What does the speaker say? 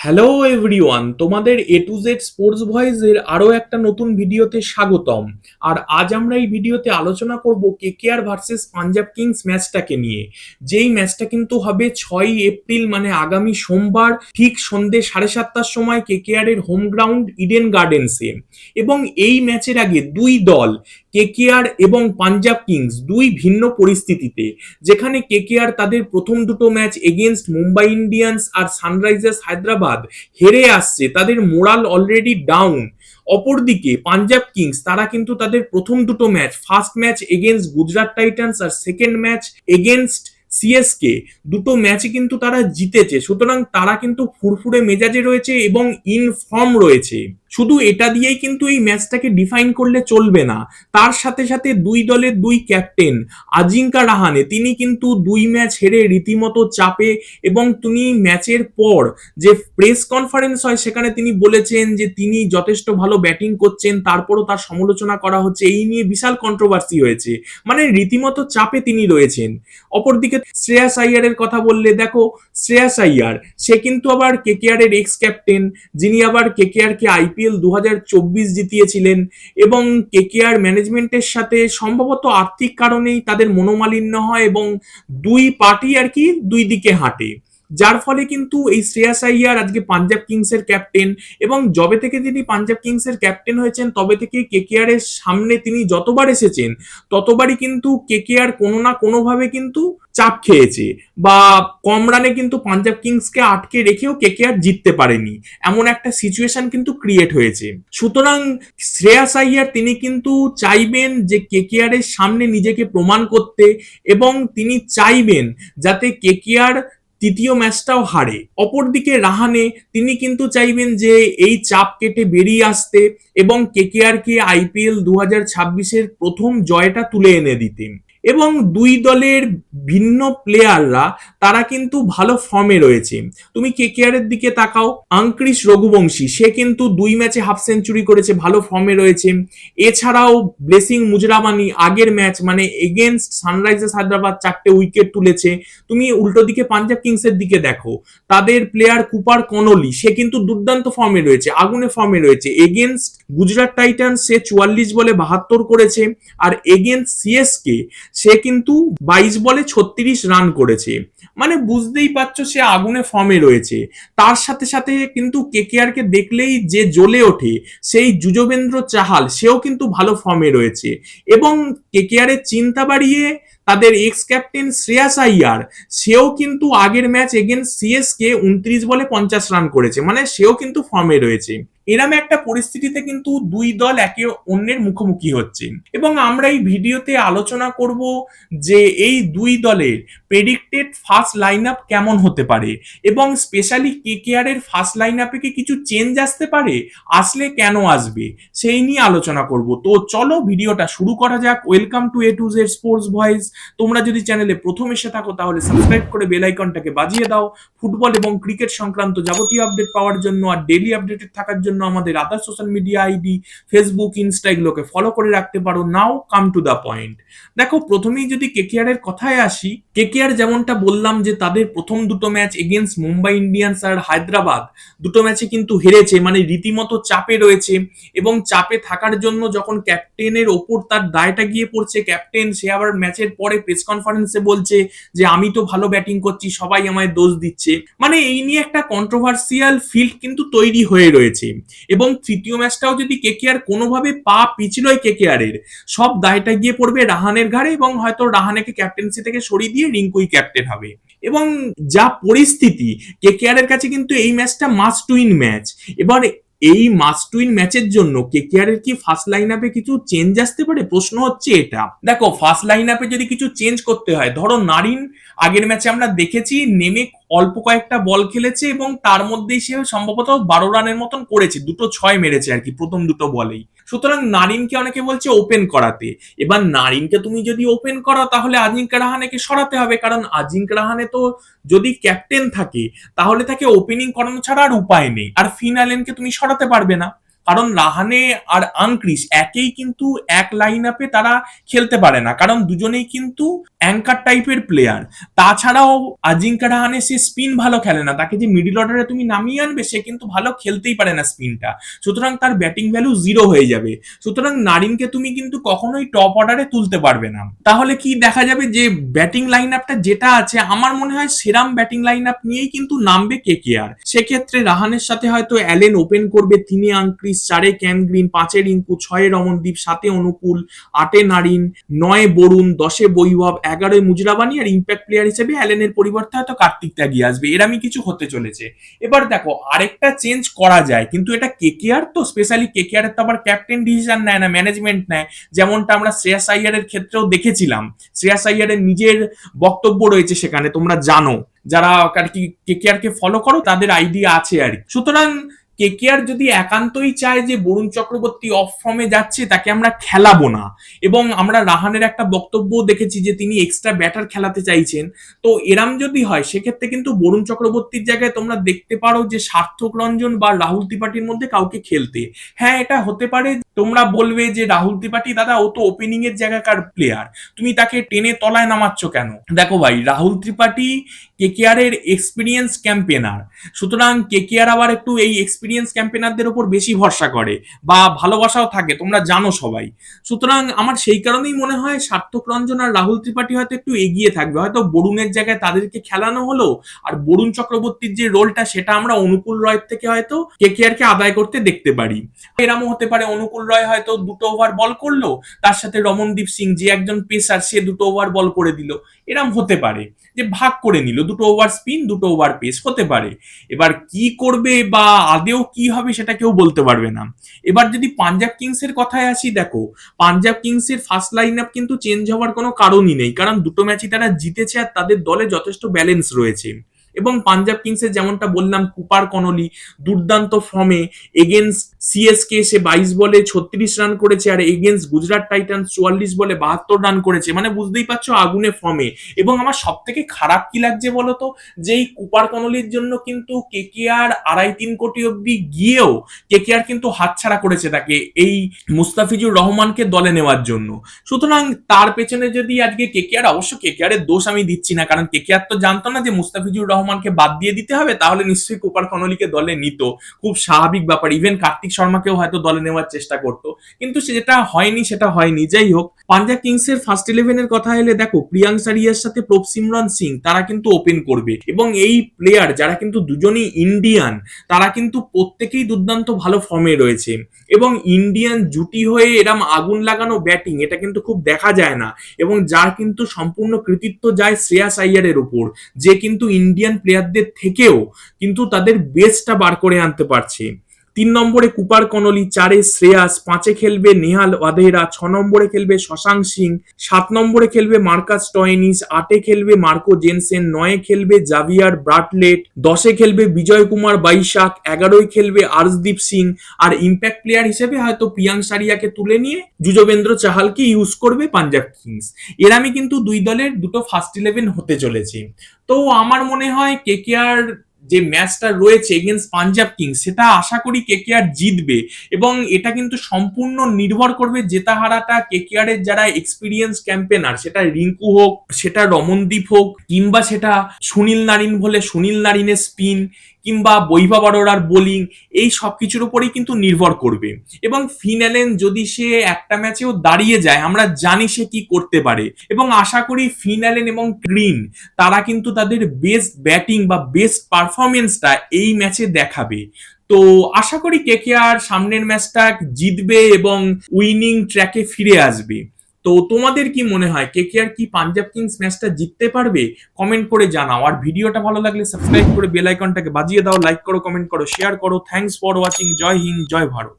Hello everyone, তোমাদের এ to Z sports ভয়েসের আরো একটা নতুন ভিডিওতে স্বাগতম। আর আজ আমরা এই ভিডিওতে আলোচনা করব কেকেআর ভার্সেস পাঞ্জাব কিংস ম্যাচটাকে নিয়ে। যেই ম্যাচটা কিন্তু হবে 6ই এপ্রিল, মানে আগামী সোমবার, ঠিক সন্ধ্যে 7:30টার সময় কেকেআর এর হোম গ্রাউন্ড ইডেন গার্ডেন্সে। এবং এই ম্যাচের আগে দুই দল, কেকেআর এবং পাঞ্জাব কিংস, দুই ভিন্ন পরিস্থিতিতে, যেখানে কেকেআর তাদের প্রথম দুটো ম্যাচ এগেনস্ট মুম্বাই ইন্ডিয়ান্স আর সানরাইজার্স হায়দ্রাবাদ হেরে আসছে, তাদের মোরাল অলরেডি ডাউন। অপরদিকে পাঞ্জাব কিংস, তারা কিন্তু তাদের প্রথম দুটো match, first match against Gujarat Titans আর সেকেন্ড ম্যাচ এগেনস্ট সিএসকে, দুটো ম্যাচে কিন্তু তারা জিতেছে। সুতরাং তারা কিন্তু ফুরফুরে মেজাজে রয়েছে এবং ইন ফর্ম রয়েছে। শুধু এটা দিয়েই কিন্তু এই ম্যাচটাকে ডিফাইন করলে চলবে না, তার সাথে সাথে দুই দলের দুই ক্যাপ্টেন, আজিঙ্কা রাহানে, তিনি কিন্তু দুই ম্যাচ হেরে রীতিমতো চাপে। এবং তিনি ম্যাচের পর যে প্রেস কনফারেন্স হয়, সেখানে তিনি বলেছেন যে তিনি যথেষ্ট ভালো ব্যাটিং করছেন, তারপরও তার সমালোচনা করা হচ্ছে। এই নিয়ে বিশাল কন্ট্রোভার্সি হয়েছে, মানে রীতিমতো চাপে তিনি রয়েছেন। অপরদিকে শ্রেয়াস আইয়ারের কথা বললে, দেখো শ্রেয়াস আইয়ার, সে কিন্তু আবার কেকেআর এর এক্স ক্যাপ্টেন, যিনি আবার কেকেআর কে আইপিএল 2024 জিতিয়েছিলেন। এবং কেকেআর ম্যানেজমেন্টের সাথে সম্ভবত আর্থিক কারণেই তাদের মনোমালিন্য হয় এবং দুই পার্টি আর কি দুই দিকে হাঁটে, যার ফলে কিন্তু এই শ্রেয়াস আইয়ার আজকে পাঞ্জাব কিংসের ক্যাপ্টেন। এবং যবে থেকে তিনি পাঞ্জাব কিংসের ক্যাপ্টেন হয়েছেন, তবে থেকে কেকেআর এর সামনে তিনি যতবার এসেছেন, ততবারই কিন্তু কেকেআর কোনো না কোনো ভাবে কিন্তু চাপ খেয়েছে, বা কম রানে কিন্তু পাঞ্জাব কিংসকে আটকে রেখেও কেকেআর জিততে পারেনি, এমন একটা সিচুয়েশন কিন্তু ক্রিয়েট হয়েছে। সুতরাং শ্রেয়াস আইয়ার, তিনি কিন্তু চাইবেন যে কেকেআর এর সামনে নিজেকে প্রমাণ করতে, এবং তিনি চাইবেন যাতে কেকেআর তৃতীয় ম্যাচটাও হারে। অপরদিকে রাহানে, তিনি কিন্তু চাইবেন যে এই চাপ কেটে বেরিয়ে আসতে এবং কেকেআর কে আইপিএল 2026-এর প্রথম জয়টা তুলে এনে দিতে। এবং দুই দলের ভিন্ন প্লেয়াররা, তারা কিন্তু ভালো ফর্মে রয়েছে। তুমি কেকেআর এর দিকে তাকাও, আঙ্ক্রিশ রঘুবংশী, সে কিন্তু দুই ম্যাচে হাফ সেঞ্চুরি করেছে, ভালো ফর্মে রয়েছে। এছাড়াও ব্লেসিং মুজরাবানি আগের ম্যাচ, মানে এগেনস্ট সানরাইজার্স হায়দ্রাবাদ, 4টে উইকেট তুলেছে। তুমি উল্টো দিকে পাঞ্জাব কিংস এর দিকে দেখো, তাদের প্লেয়ার কুপার কনলি, সে কিন্তু দুর্দান্ত ফর্মে রয়েছে, আগুনে ফর্মে রয়েছে। এগেনস্ট গুজরাট টাইটান্স সে 44 বলে 72 করেছে, আর এগেনস্ট সিএসকে সে কিন্তু 22 বলে 36 রান করেছে। মানে বুঝতেই পারছো সে আগুনে ফর্মে রয়েছে। তার সাথে সাথে কিন্তু কেকেআর কে দেখলেই যে জ্বলে ওঠে, সেই যুজবেন্দ্র চাহাল, সেও কিন্তু ভালো ফর্মে রয়েছে। এবং কেকেআর এর চিন্তা বাড়িয়ে তাদের এক্স ক্যাপ্টেন শ্রেয়াস আইয়ার, সেও কিন্তু আগের ম্যাচ এগেনস্ট সিএসকে 29 বলে 50 রান করেছে, মানে সেও কিন্তু ফর্মে রয়েছে। এরম একটা পরিস্থিতিতে কিন্তু দুই দল একে অন্যের মুখোমুখি হচ্ছে। এবং আমরা এই ভিডিওতে আলোচনা করব যে এই দুই দলের প্রেডিক্টেড ফার্স্ট লাইন আপ কেমন হতে পারে, এবং স্পেশালি কেকেআর এর ফার্স্ট লাইন আপে কি কিছু চেঞ্জ আসতে পারে, আসলে কেন আসবে, সেই নিয়ে আলোচনা করব। তো চলো ভিডিওটা শুরু করা যাক। Welcome to A to Z sports voice. তোমরা যদি চ্যানেলে প্রথম এসে থাকো, তাহলে সাবস্ক্রাইব করে বেল আইকনটাকে বাজিয়ে দাও ফুটবল এবং ক্রিকেট সংক্রান্ত যাবতীয় আপডেট পাওয়ার জন্য। আর ডেইলি আপডেটেড থাকার জন্য আমাদের আদার social media ID Facebook, Insta, এগুলোকে ফলো করে রাখতে পারো। নাও কাম টু দা পয়েন্ট। দেখো, প্রথমেই যদি কেকেআর এর কথায় আসি, কেকেআর যেমনটা বললাম যে তাদের প্রথম দুটো ম্যাচ এগেনস্ট মুম্বাই ইন্ডিয়ান্স আর হায়দ্রাবাদ, দুটো ম্যাচে কিন্তু হেরেছে, মানে রীতিমতো চাপে রয়েছে। এবং চাপে থাকার জন্য যখন ক্যাপ্টেনের ওপর তার দায়টা গিয়ে পড়ছে, ক্যাপ্টেন সে আবার ম্যাচের পরে প্রেস কনফারেন্সে বলছে যে আমি তো ভালো ব্যাটিং করছি, সবাই আমায় দোষ দিচ্ছে। মানে এই নিয়ে একটা কন্ট্রোভার্সিয়াল ফিল্ড কিন্তু তৈরি হয়ে রয়েছে। এবং তৃতীয় ম্যাচটাও যদি কেকেআর কোনোভাবে পা পিছলয়, কেকেআর এর সব দায়টা গিয়ে পড়বে রাহানের ঘাড়ে, এবং হয়তো রাহানেকে ক্যাপ্টেন্সি থেকে সরিয়ে দিয়ে রিঙ্কুই ক্যাপ্টেন হবে। এবং যা পরিস্থিতি, কেকেআর এর কাছে কিন্তু এই ম্যাচটা মাস্ট উইন ম্যাচ। এবার এই মাস্ট উইন ম্যাচের জন্য কেকেআর এর কি ফার্স্ট লাইন আপে কিছু চেঞ্জ আসতে পারে, প্রশ্ন হচ্ছে এটা। দেখো, ফার্স্ট লাইন আপে যদি কিছু চেঞ্জ করতে হয়, ধরো নারিন আগের ম্যাচে আমরা দেখেছি নেমে অল্প কয়েকটা বল খেলেছে, এবং তার মধ্যেই সে সম্ভবত 12 রানের মতন করেছে, দুটো 6 মেরেছে আর কি প্রথম দুটো বলেই। সুতরাং নারিনকে অনেকে বলছে ওপেন করাতে। এবার নারিনকে তুমি যদি ওপেন করো, তাহলে আজিঙ্কা রাহানেকে সরাতে হবে, কারণ আজিঙ্কা রাহানে তো যদি ক্যাপ্টেন থাকে, তাহলে তাকে ওপেনিং করানো ছাড়া আর উপায় নেই। আর ফিন অ্যালেনকে তুমি সরাতে পারবে না। কারণ রাহানে আর আংক্রিস একেই কিন্তু এক লাইন আপে তারা খেলতে পারে না, কারণ দুজনেই কিন্তু অ্যাঙ্কার টাইপের প্লেয়ার। তাছাড়াও আজিঙ্কা রাহানে সে স্পিন ভালো খেলে না, তাকে যে মিডিল অর্ডারে তুমি নামিয়ে আনবে সে কিন্তু ভালো খেলতেই পারে না স্পিনটা, সুতরাং তার ব্যাটিং ভ্যালু 0 হয়ে যাবে। সুতরাং নারিনকে তুমি কিন্তু কখনোই টপ অর্ডারে তুলতে পারবে না। তাহলে কি দেখা যাবে যে ব্যাটিং লাইন আপটা যেটা আছে, আমার মনে হয় সেরাম ব্যাটিং লাইন আপ নিয়েই কিন্তু নামবে কেকেআর। সেক্ষেত্রে রাহানের সাথে হয়তো অ্যালেন ওপেন করবে, 3 Angkrish, 4 Cam Green, 5 Rinku, 6 Ramandeep, 7 Anukul, 8 Narine, 9 Varun, 10 Vaibhav, 11 Muzarabani, আর ইম্প্যাক্ট প্লেয়ার হিসেবে অ্যালেনের পরিবর্তে হয়তো কার্তিক ত্যাগী আসবে। এরমই কিছু হতে চলেছে। এবার দেখো আরেকটা চেঞ্জ করা যায়, কিন্তু এটা কেকেআর তো, স্পেশালি কেকেআর এর তো আবার ক্যাপ্টেন ডিসিশন নেয় না, ম্যানেজমেন্ট নেয়, যেমনটা আমরা শ্রেয়াস আইয়ারের ক্ষেত্রেও দেখেছিলাম। শ্রেয়াস আইয়ারের নিজের বক্তব্য রয়েছে সেখানে, তোমরা জানো, যারা আর কি কেকেআর কে ফলো করো তাদের আইডিয়া আছে আর কি। সুতরাং কেকেআর যদি একান্তই চায় যে বরুণ চক্রবর্তী অফ ফর্মে যাচ্ছে, তাকে আমরা খেলাবো না, এবং আমরা রাহানের একটা বক্তব্য দেখেছি যে তিনি এক্সট্রা ব্যাটার খেলাতে চাইছেন, তো এরাম যদি হয় সেক্ষেত্রে কিন্তু বরুণ চক্রবর্তীর জায়গায় তোমরা দেখতে পারো যে সার্থক রঞ্জন বা রাহুল ত্রিপাঠীর মধ্যে কাউকে খেলতে। হ্যাঁ, এটা হতে পারে তোমরা বলবে যে রাহুল ত্রিপাঠী দাদা ও তো ওপেনিং এর জায়গাকার প্লেয়ার, তুমি তাকে টেনে তলায় নামাচ্ছ কেন? দেখো ভাই, রাহুল ত্রিপাঠী কেকেআর এর এক্সপিরিয়েন্স ক্যাম্পেনার, সুতরাং কেকেআর আবার একটু এই এক্সপিরিয়েন্স ক্যাম্পেনারদের উপর বেশি ভরসা করে বা ভালোবাসাও থাকে, তোমরা জানো সবাই। সুতরাং আমার সেই কারণেই মনে হয় সার্থক রঞ্জন আর রাহুল ত্রিপাঠী হয়তো একটু এগিয়ে থাকবে, হয়তো বরুণের জায়গায় তাদেরকে খেলানো হলো, আর বরুণ চক্রবর্তীর যে রোলটা সেটা আমরা অনুকূল রয়ের থেকে হয়তো কেকেআর কে আদায় করতে দেখতে পারি। এরমও হতে পারে অনুকূল রয় হয়তো 2 ওভার বল করলো, তার সাথে রমনদীপ সিং যে একজন পেসার সে 2 ওভার বল করে দিল, এরম হতে পারে যে ভাগ করে নিল, 2 ওভার স্পিন 2 ওভার পেস হতে পারে। এবার কি করবে বা আদেও কি হবে সেটা কেউ বলতে পারবে না। এবার যদি পাঞ্জাব কিংস এর কথায় আসি, দেখো পাঞ্জাব কিংস এর ফার্স্ট লাইন আপ কিন্তু চেঞ্জ হওয়ার কোনো কারণই নেই, কারণ দুটো ম্যাচই তারা জিতেছে আর তাদের দলে যথেষ্ট ব্যালেন্স রয়েছে। এবং পাঞ্জাব কিংসের যেমনটা বললাম, কুপার কনলি দুর্দান্ত ফর্মে, এগেনস্ট সিএসকে সে 22 বলে 36 রান করেছে, আর এগেনস্ট গুজরাট টাইটান্স 44 বলে 72 রান করেছে, মানে বুঝতেই পারছো আগুনে ফর্মে। এবং আমার সব থেকে খারাপ কি লাগছে বলতো, যে এই কুপার কনলির জন্য কিন্তু কেকেআর 2.5-3 কোটি অব্দি গিয়েও কেকেআর কিন্তু হাতছাড়া করেছে তাকে এই মুস্তাফিজুর রহমানকে দলে নেওয়ার জন্য। সুতরাং তার পেছনে যদি আজকে কেকেআর, অবশ্য কেকেআর এর দোষ আমি দিচ্ছি না, কারণ কেকেআর তো জানতো না যে মুস্তাফিজুর রহমানকে বাদ দিয়ে দিতে হবে, তাহলে নিশ্চয়ই কুপার কনলিকে দলে নিত, খুব স্বাভাবিক ব্যাপার। ইভেন কার্তিক শর্মাকেও হয়তো দলে নেওয়ার চেষ্টা করতো, কিন্তু সেটা হয়নি, সেটা হয়নি। যাই হোক, পাঞ্জাব কিংস এর ফার্স্ট 11 এর কথা এলে দেখো প্রিয়াঙ্ক সারিয়ার সাথে প্রভসিমরন সিং তারা কিন্তু ওপেন করবে, এবং এই প্লেয়ার যারা কিন্তু দুজনেই ইন্ডিয়ান, তারা কিন্তু প্রত্যেকেই দুর্দান্ত ভালো ফর্মে রয়েছে, এবং ইন্ডিয়ান জুটি হয়ে এরম আগুন লাগানো ব্যাটিং এটা কিন্তু খুব দেখা যায় না, এবং যার কিন্তু সম্পূর্ণ কৃতিত্ব যায় শ্রেয়াস আইয়ারের উপর, যে কিন্তু ইন্ডিয়ান প্লেয়ারদের থেকেও কিন্তু তাদের বেস্টটা বার করে আনতে পারছে। 3 নম্বরে কুপার কনলি, 4 শ্রেয়াস, 5 খেলবে নেহাল ওয়াধেরা, 6 নম্বরে খেলবে শশাঙ্ক সিং, 7 নম্বরে খেলবে মার্কাস স্টয়নিস, 8 খেলবে মার্কো জেনসেন, 9 খেলবে জাভিয়ার ব্রাটলেট, 10 খেলবে বিজয় কুমার বাইশাখ, 11 খেলবে আর্শদীপ সিং, আর ইম্প্যাক্ট প্লেয়ার হিসেবে হয়তো প্রিয়াঙ্ক সারিয়াকে তুলে নিয়ে যুজবেন্দ্র চাহালকে ইউজ করবে পাঞ্জাব কিংস। এরামই কিন্তু দুই দলের দুটো ফার্স্ট 11 হতে চলেছে। তো আমার মনে হয় কেকেআর যে ম্যাচটা রয়েছে এগেইনস্ট পাঞ্জাব কিংস, সেটা আশা করি কেকেআর জিতবে, এবং এটা কিন্তু সম্পূর্ণ নির্ভর করবে জেতা হারাটা কেকেআর এর যারা এক্সপিরিয়েন্স ক্যাম্পেনার, সেটা রিঙ্কু হোক, সেটা রমনদীপ হোক, কিংবা সেটা সুনীল নারিন হলে সুনীল নারিনের স্পিন, কিংবা বৈভব অরোরার বোলিং, এই সবকিছুর উপরেই কিন্তু নির্ভর করবে। এবং ফিন অ্যালেন যদি সে একটা ম্যাচেও দাঁড়িয়ে যায়, আমরা জানি সে কি করতে পারে, এবং আশা করি ফিন অ্যালেন এবং গ্রিন তারা কিন্তু তাদের বেস্ট ব্যাটিং বা বেস্ট পারফরমেন্সটা এই ম্যাচে দেখাবে। তো আশা করি কেকেআর সামনের ম্যাচটা জিতবে এবং উইনিং ট্র্যাকে ফিরে আসবে। তো তোমাদের কি মনে হয়, কেকেআর কি পাঞ্জাব কিংস ম্যাচটা জিততে পারবে? কমেন্ট করে জানাও, আর ভিডিওটা ভালো লাগলে সাবস্ক্রাইব করে বেল আইকনটাকে বাজিয়ে দাও, লাইক করো, কমেন্ট করো, শেয়ার করো। Thanks for watching. জয় হিন্দ, জয় ভারত।